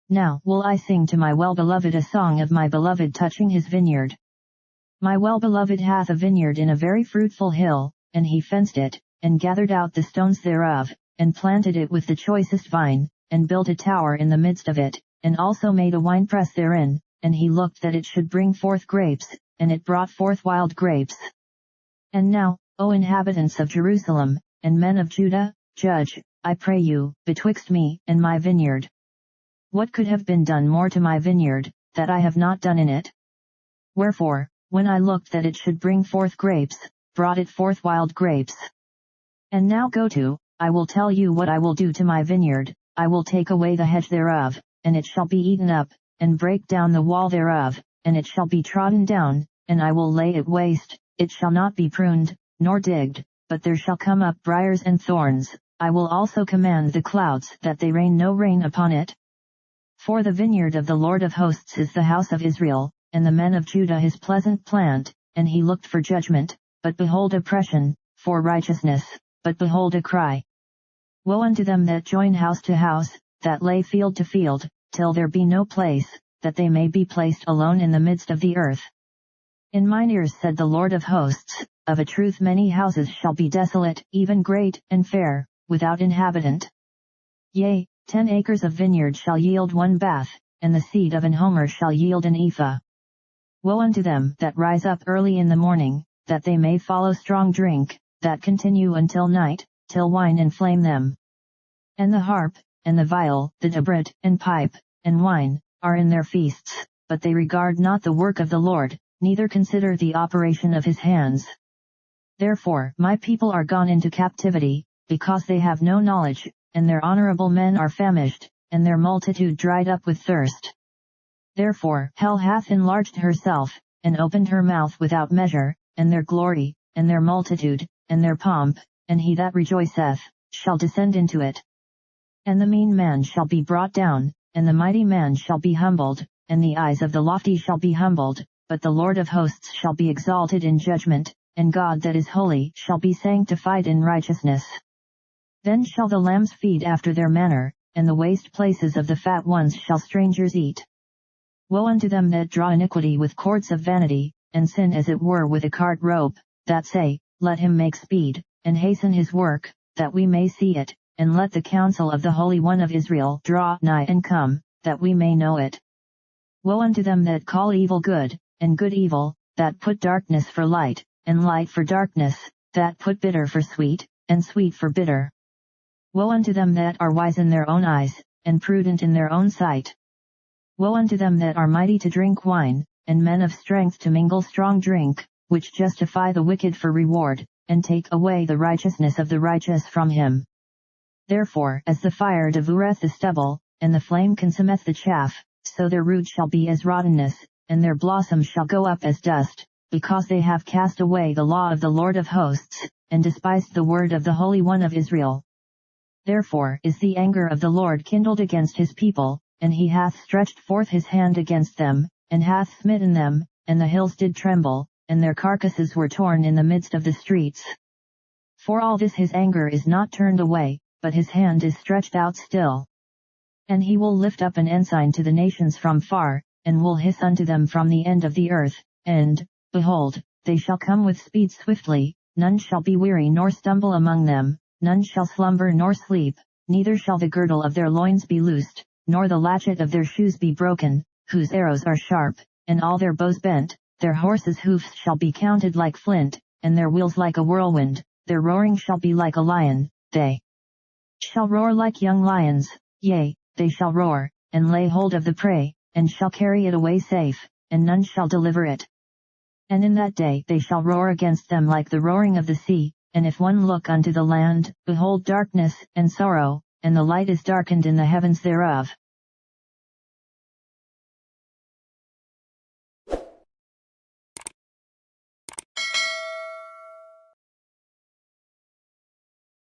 Now will I sing to my well-beloved a song of my beloved touching his vineyard. My well-beloved hath a vineyard in a very fruitful hill, and he fenced it, and gathered out the stones thereof, and planted it with the choicest vine, and built a tower in the midst of it, and also made a winepress therein, and he looked that it should bring forth grapes, and it brought forth wild grapes. And now, O inhabitants of Jerusalem, and men of Judah, judge, I pray you, betwixt me and my vineyard. What could have been done more to my vineyard, that I have not done in it? Wherefore, when I looked that it should bring forth grapes, brought it forth wild grapes. And now go to, I will tell you what I will do to my vineyard, I will take away the hedge thereof, and it shall be eaten up, and break down the wall thereof, and it shall be trodden down, and I will lay it waste, it shall not be pruned, nor digged, but there shall come up briars and thorns. I will also command the clouds that they rain no rain upon it. For the vineyard of the Lord of hosts is the house of Israel, and the men of Judah his pleasant plant, and he looked for judgment, but behold oppression, for righteousness, but behold a cry. Woe unto them that join house to house, that lay field to field, till there be no place, that they may be placed alone in the midst of the earth. In mine ears said the Lord of hosts, of a truth many houses shall be desolate, even great and fair, without inhabitant. Yea, 10 acres of vineyard shall yield 1 bath, and the seed of an homer shall yield an ephah. Woe unto them that rise up early in the morning, that they may follow strong drink, that continue until night, till wine inflame them. And the harp, and the viol, the tabret, and pipe, and wine, are in their feasts, but they regard not the work of the Lord, neither consider the operation of his hands. Therefore my people are gone into captivity, because they have no knowledge, and their honorable men are famished, and their multitude dried up with thirst. Therefore hell hath enlarged herself, and opened her mouth without measure, and their glory, and their multitude, and their pomp, and he that rejoiceth, shall descend into it. And the mean man shall be brought down, and the mighty man shall be humbled, and the eyes of the lofty shall be humbled, but the Lord of hosts shall be exalted in judgment, and God that is holy shall be sanctified in righteousness. Then shall the lambs feed after their manner, and the waste places of the fat ones shall strangers eat. Woe unto them that draw iniquity with cords of vanity, and sin as it were with a cart rope, that say, Let him make speed, and hasten his work, that we may see it, and let the counsel of the Holy One of Israel draw nigh and come, that we may know it. Woe unto them that call evil good, and good evil, that put darkness for light, and light for darkness, that put bitter for sweet, and sweet for bitter. Woe unto them that are wise in their own eyes, and prudent in their own sight. Woe unto them that are mighty to drink wine, and men of strength to mingle strong drink, which justify the wicked for reward, and take away the righteousness of the righteous from him. Therefore as the fire devoureth the stubble, and the flame consumeth the chaff, so their root shall be as rottenness, and their blossom shall go up as dust, because they have cast away the law of the Lord of hosts, and despised the word of the Holy One of Israel. Therefore is the anger of the Lord kindled against his people, and he hath stretched forth his hand against them, and hath smitten them, and the hills did tremble, and their carcasses were torn in the midst of the streets. For all this his anger is not turned away, but his hand is stretched out still. And he will lift up an ensign to the nations from far, and will hiss unto them from the end of the earth, and, behold, they shall come with speed swiftly, none shall be weary nor stumble among them, none shall slumber nor sleep, neither shall the girdle of their loins be loosed, nor the latchet of their shoes be broken, whose arrows are sharp, and all their bows bent, their horses' hoofs shall be counted like flint, and their wheels like a whirlwind, their roaring shall be like a lion, they shall roar like young lions, yea, they shall roar, and lay hold of the prey, and shall carry it away safe, and none shall deliver it. And in that day they shall roar against them like the roaring of the sea, and if one look unto the land, behold darkness and sorrow, and the light is darkened in the heavens thereof.